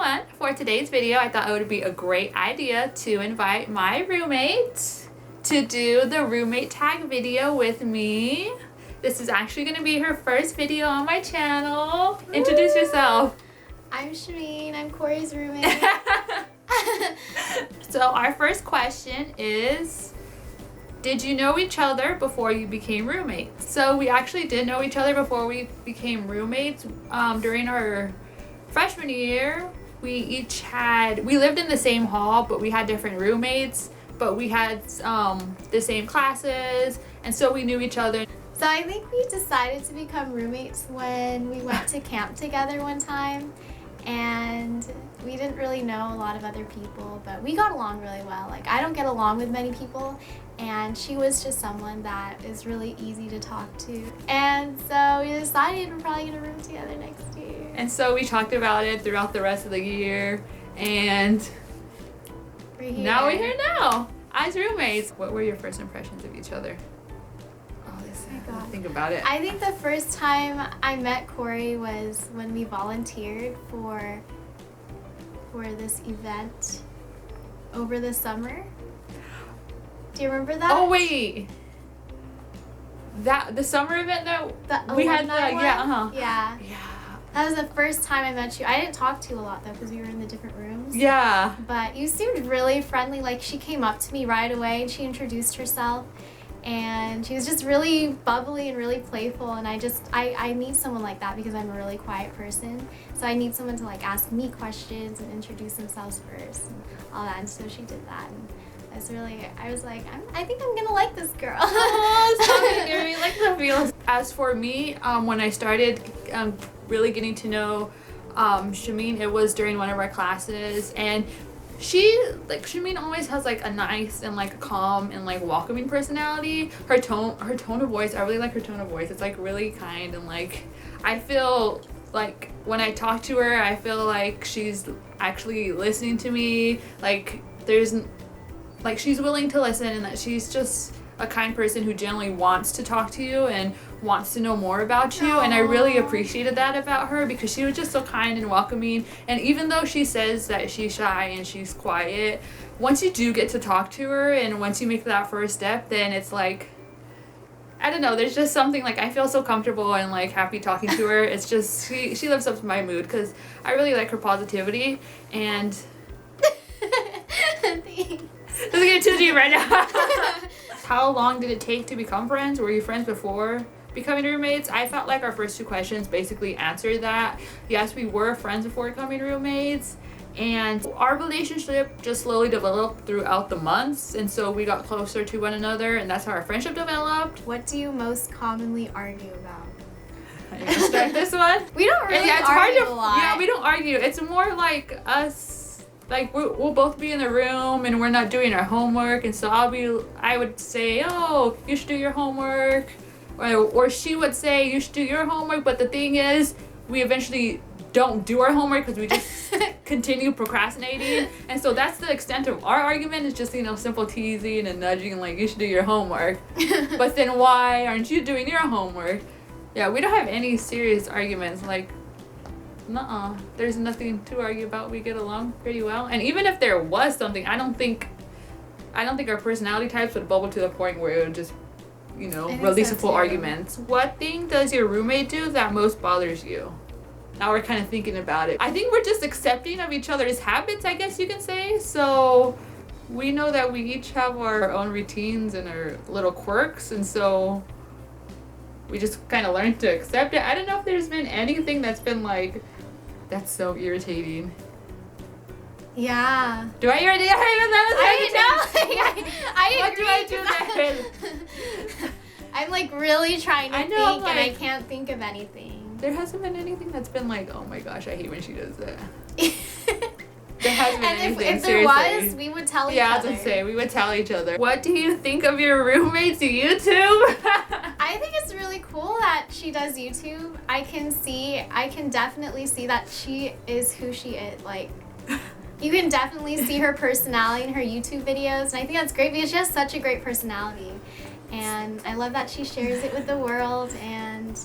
everyone! For today's video, I thought it would be a great idea to invite my roommate to do the roommate tag video with me. This is actually going to be her first video on my channel. Introduce yourself. I'm Shameen. I'm Corey's roommate. So our first question is, did you know each other before you became roommates? So we actually did know each other before we became roommates. During our freshman year, we lived in the same hall, but we had different roommates, but we had the same classes, and so we knew each other. So I think we decided to become roommates when we went to camp together one time, and we didn't really know a lot of other people, but we got along really well. Like, I don't get along with many people, and she was just someone that is really easy to talk to. And so we decided we're probably gonna room together next year. And so we talked about it throughout the rest of the year, and now we're here now as roommates. What were your first impressions of each other? Think about it. I think the first time I met Corey was when we volunteered for this event over the summer. Do you remember that? Oh wait, the summer event that we had. Yeah. That was the first time I met you. I didn't talk to you a lot though because we were in the different rooms. Yeah. But you seemed really friendly. Like, she came up to me right away and she introduced herself. And she was just really bubbly and really playful, and I need someone like that because I'm a really quiet person. So I need someone to like ask me questions and introduce themselves first and all that. And so she did that, and I was like, I think I'm gonna like this girl. Oh, so you like the feels. As for me, when I started really getting to know Shameen, it was during one of our classes, and Shameen always has like a nice and like calm and like welcoming personality. Her tone of voice, I really like her tone of voice. It's like really kind, and like I feel like when I talk to her, I feel like she's actually listening to me. Like she's willing to listen, and that she's just a kind person who generally wants to talk to you and wants to know more about you. Aww. And I really appreciated that about her because she was just so kind and welcoming. And even though she says that she's shy and she's quiet, once you do get to talk to her and once you make that first step, then it's like, I don't know, there's just something like I feel so comfortable and like happy talking to her. It's just she lives up to my mood because I really like her positivity. And doesn't get too deep right now. How long did it take to become friends? Were you friends before becoming roommates? I felt like our first two questions basically answered that. Yes, we were friends before becoming roommates, and our relationship just slowly developed throughout the months, and so we got closer to one another, and that's how our friendship developed. What do you most commonly argue about? I'm gonna start this one. We don't really argue a lot. Yeah, we don't argue. It's more like us. Like, we'll both be in the room and we're not doing our homework, and so I would say, oh, you should do your homework, or she would say you should do your homework, but the thing is we eventually don't do our homework because we just continue procrastinating. And so that's the extent of our argument. Is just, simple teasing and nudging, like, you should do your homework. But then why aren't you doing your homework? Yeah, we don't have any serious arguments. Like, nuh-uh, there's nothing to argue about. We get along pretty well. And even if there was something, I don't think our personality types would bubble to the point where it would just, release a full argument. What thing does your roommate do that most bothers you? Now we're kind of thinking about it. I think we're just accepting of each other's habits, I guess you can say. So we know that we each have our own routines and our little quirks, and so we just kind of learned to accept it. I don't know if there's been anything that's been like, that's so irritating. Yeah. Do I irritate? I What agree. do I do then? I'm like really trying to I know, think, and I can't think of anything. There hasn't been anything that's been like, oh my gosh, I hate when she does that. There hasn't been anything, if seriously. there was, we would tell each other. Yeah, I was gonna say, we would tell each other. What do you think of your roommate's YouTube? I think it's really cool that she does YouTube. I can definitely see that she is who she is. Like, you can definitely see her personality in her YouTube videos, and I think that's great because she has such a great personality. And I love that she shares it with the world, and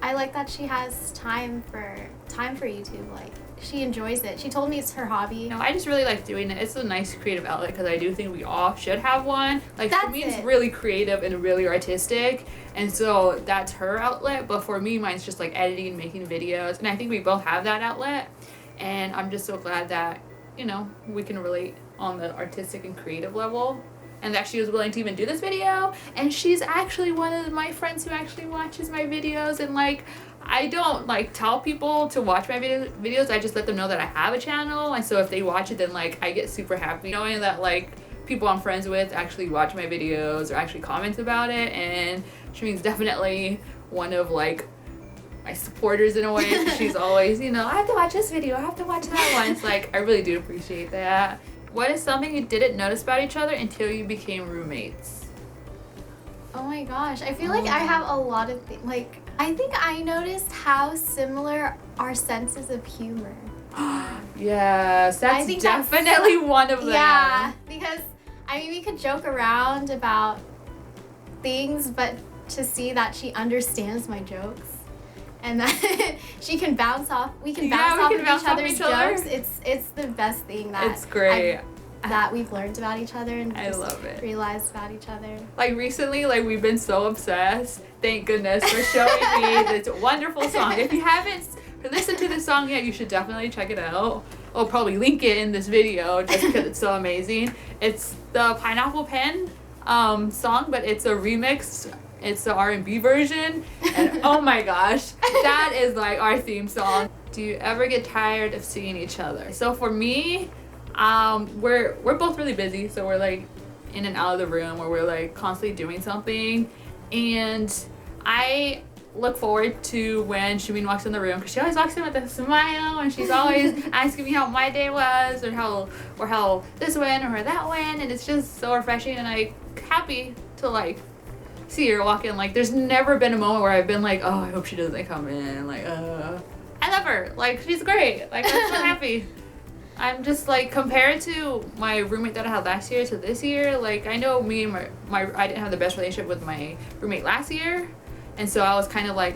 I like that she has time for YouTube. Like, she enjoys it. She told me it's her hobby. No, I just really like doing it. It's a nice creative outlet because I do think we all should have one. Like, for me, it's really creative and really artistic, and so that's her outlet. But for me, mine's just like editing, making videos, and I think we both have that outlet. And I'm just so glad that, you know, we can relate on the artistic and creative level. And that she was willing to even do this video. And she's actually one of my friends who actually watches my videos. And like, I don't like tell people to watch my videos. I just let them know that I have a channel. And so if they watch it, then like I get super happy knowing that like people I'm friends with actually watch my videos or actually comment about it. And Shameen's definitely one of like my supporters in a way. She's always, you know, I have to watch this video, I have to watch that one. It's like, I really do appreciate that. What is something you didn't notice about each other until you became roommates? Oh my gosh, I feel like I have a lot of things. Like, I think I noticed how similar our senses of humor are. Yes, that's definitely one of them. Yeah, because I mean, we could joke around about things, but to see that she understands my jokes and that she can bounce off, we can bounce off of each other's jokes. It's the best thing that it's great. That we've learned about each other and I love it. Realized about each other. Like recently, like we've been so obsessed. Thank goodness for showing me this wonderful song. If you haven't listened to the song yet, you should definitely check it out. I'll probably link it in this video just because it's so amazing. It's the Pineapple Pen song, but it's a remix. It's the R&B version, and oh my gosh, that is like our theme song. Do you ever get tired of seeing each other? So for me, we're both really busy, so we're like in and out of the room, or we're like constantly doing something, and I look forward to when Shameen walks in the room because she always walks in with a smile, and she's always asking me how my day was, or how this went or that went, and it's just so refreshing, and I'm happy to like see her walk in. Like, there's never been a moment where I've been like, oh, I hope she doesn't come in. Like, I love her. Like, she's great. Like, I'm so happy. I'm just like, compared to my roommate that I had last year to this year, like, I know me and I didn't have the best relationship with my roommate last year, and so I was kind of like,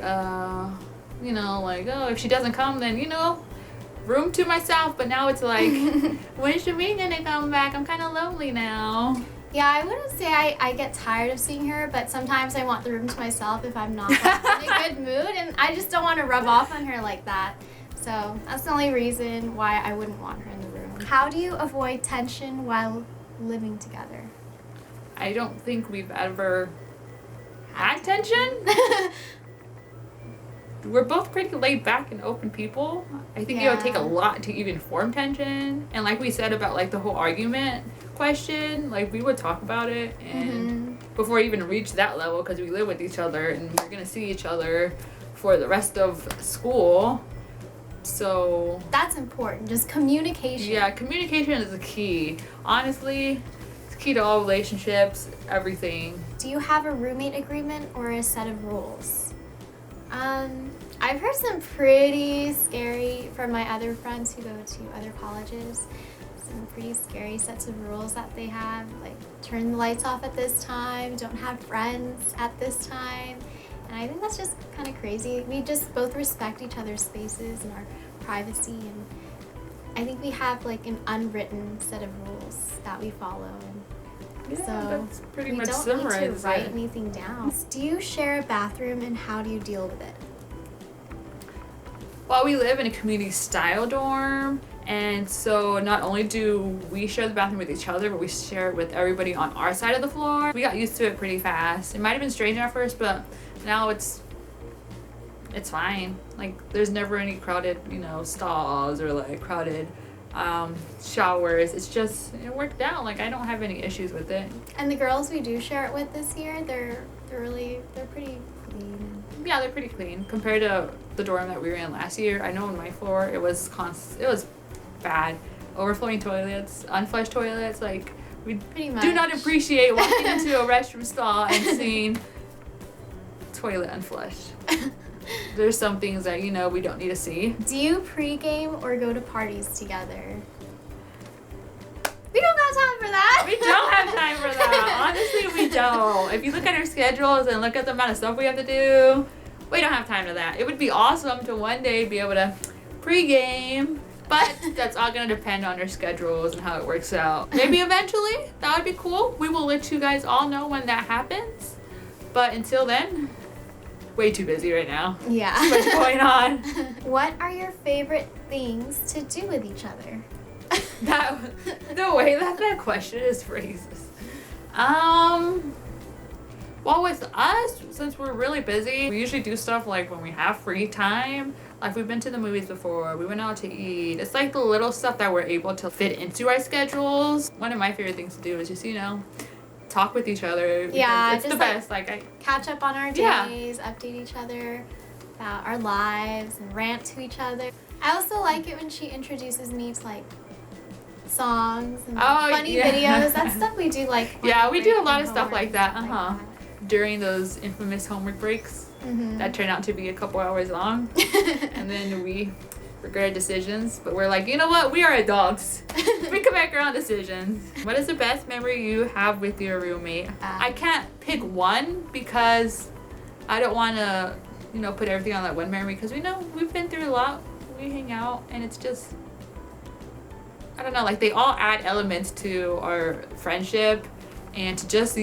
you know, like, oh, if she doesn't come, then, you know, room to myself. But now it's like, when's Shameen gonna come back? I'm kind of lonely now. Yeah, I wouldn't say I get tired of seeing her, but sometimes I want the room to myself if I'm not like, in a good mood, and I just don't want to rub off on her like that. So that's the only reason why I wouldn't want her in the room. How do you avoid tension while living together? I don't think we've ever had tension. We're both pretty laid back and open people. I think it would take a lot to even form tension. And like we said about like the whole argument question, like we would talk about it, and before we even reach that level, because we live with each other and we're gonna see each other for the rest of school. So that's important. Just communication. Yeah, communication is the key. Honestly, it's key to all relationships, everything. Do you have a roommate agreement or a set of rules? I've heard some pretty scary from my other friends who go to other colleges. Some pretty scary sets of rules that they have, like turn the lights off at this time, don't have friends at this time. And I think that's just kind of crazy. We just both respect each other's spaces and our privacy, and I think we have like an unwritten set of rules that we follow. And yeah, so that's pretty we much don't similar. need to write anything down. Do you share a bathroom, and how do you deal with it? Well, we live in a community style dorm, and so not only do we share the bathroom with each other, but we share it with everybody on our side of the floor. We got used to it pretty fast. It might have been strange at first, but now it's fine. Like, there's never any crowded, you know, stalls or like crowded showers. It's just, it worked out. Like, I don't have any issues with it. And the girls we do share it with this year, they're pretty clean. Yeah, they're pretty clean compared to the dorm that we were in last year. I know on my floor it was bad. Overflowing toilets, unflushed toilets. Like, we do not appreciate walking into a restroom stall and seeing toilet unflushed. There's some things that, you know, we don't need to see. Do you pregame or go to parties together? We don't got time for that. We don't have time for that. Honestly, we don't. If you look at our schedules and look at the amount of stuff we have to do, We don't have time for that. It would be awesome to one day be able to pregame, but that's all gonna depend on our schedules and how it works out. Maybe eventually, that would be cool. We will let you guys all know when that happens. But until then, way too busy right now. Yeah. Too much going on. What are your favorite things to do with each other? The way that question is phrased. Well, with us, since we're really busy, we usually do stuff like when we have free time. Like we've been to the movies before, we went out to eat. It's like the little stuff that we're able to fit into our schedules. One of my favorite things to do is just, talk with each other. Yeah, it's the best. Like catch up on our days, update each other about our lives, and rant to each other. I also like it when she introduces me to like songs and funny videos. That's stuff we do like. Yeah, we do a lot of stuff like that. During those infamous homework breaks that turn out to be a couple hours long, and then we regret our decisions, but we're like, you know what? We are adults. We can make our own decisions. What is the best memory you have with your roommate? I can't pick one because I don't want to, put everything on that one memory because we've been through a lot. We hang out and it's just, I don't know, like they all add elements to our friendship, and to just,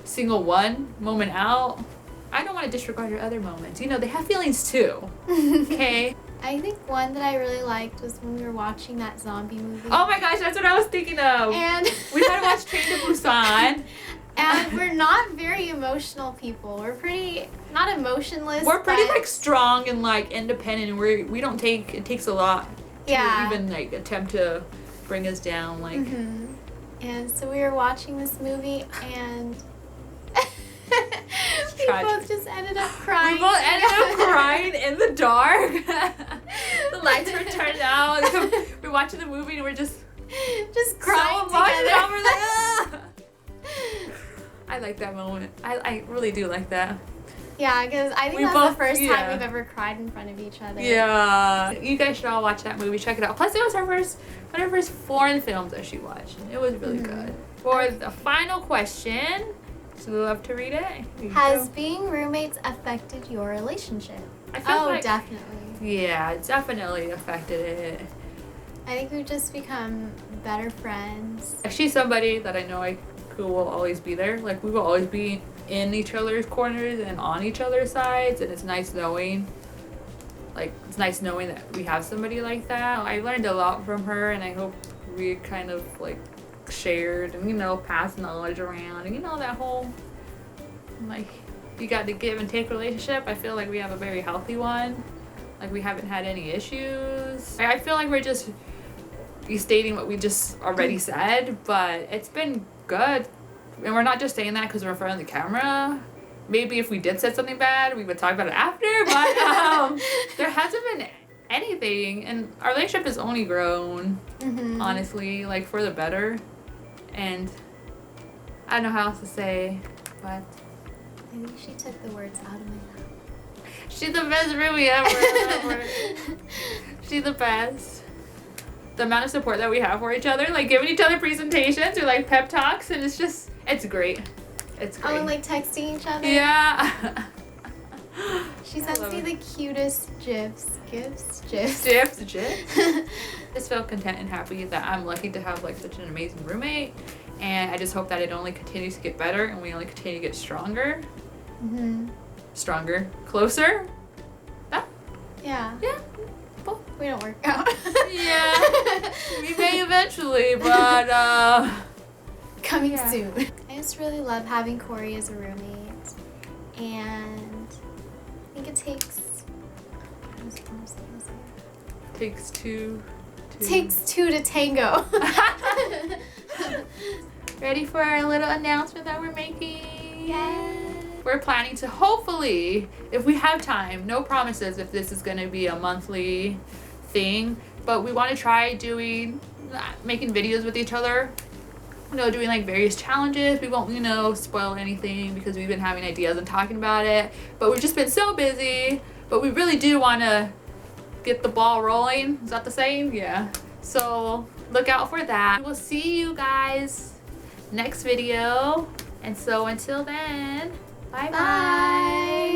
single one moment out, I don't want to disregard your other moments. They have feelings too. Okay? I think one that I really liked was when we were watching that zombie movie. Oh my gosh, that's what I was thinking of. And we had to watch Train to Busan. And we're not very emotional people. We're pretty, not emotionless. We're pretty like strong and like independent, and we don't take, it takes a lot to even like attempt to bring us down. Like. And so we were watching this movie, and we both just ended up crying. We both ended up crying in the dark. The lights were turned out. We're watching the movie and we're just crying so together. We're like, ah! I like that moment. I really do like that. Yeah, because I think that's the first time we've ever cried in front of each other. Yeah. You guys should all watch that movie. Check it out. Plus, it was one of her first foreign films that she watched. It was really good. For the final question, so we'll love to read it. Has being roommates affected your relationship? I feel like, definitely. Yeah, it definitely affected it. I think we've just become better friends. She's somebody that I know who will always be there. Like, we will always be in each other's corners and on each other's sides, and it's nice knowing that we have somebody like that. I learned a lot from her, and I hope we kind of like shared and passed knowledge around, and that whole like you got to give and take relationship. I feel like we have a very healthy one. Like, we haven't had any issues. I feel like we're just restating what we just already said, but it's been good. And we're not just saying that because we're in front of the camera. Maybe if we did say something bad, we would talk about it after, but there hasn't been anything, and our relationship has only grown, honestly, like for the better. And I don't know how else to say, but I think she took the words out of my mouth. She's the best roomie ever. She's the best. The amount of support that we have for each other, like giving each other presentations or like pep talks, and it's great. It's great. Oh, and like texting each other? Yeah. She sends me the cutest GIFs. GIFs? Just feel content and happy that I'm lucky to have like such an amazing roommate, and I just hope that it only continues to get better and we only continue to get stronger. Stronger. Closer. Yeah. Well, we don't work out. Yeah. We may eventually, but coming soon. I just really love having Corey as a roommate, and I think it takes two to tango. Ready for our little announcement that we're making? Yes. We're planning to hopefully, if we have time, no promises if this is going to be a monthly thing, but we want to try making videos with each other. Doing like various challenges. We won't, spoil anything because we've been having ideas and talking about it, but we've just been so busy. But we really do want to get the ball rolling. Is that the saying? Yeah. So look out for that. We'll see you guys next video. And so until then, bye-bye. Bye.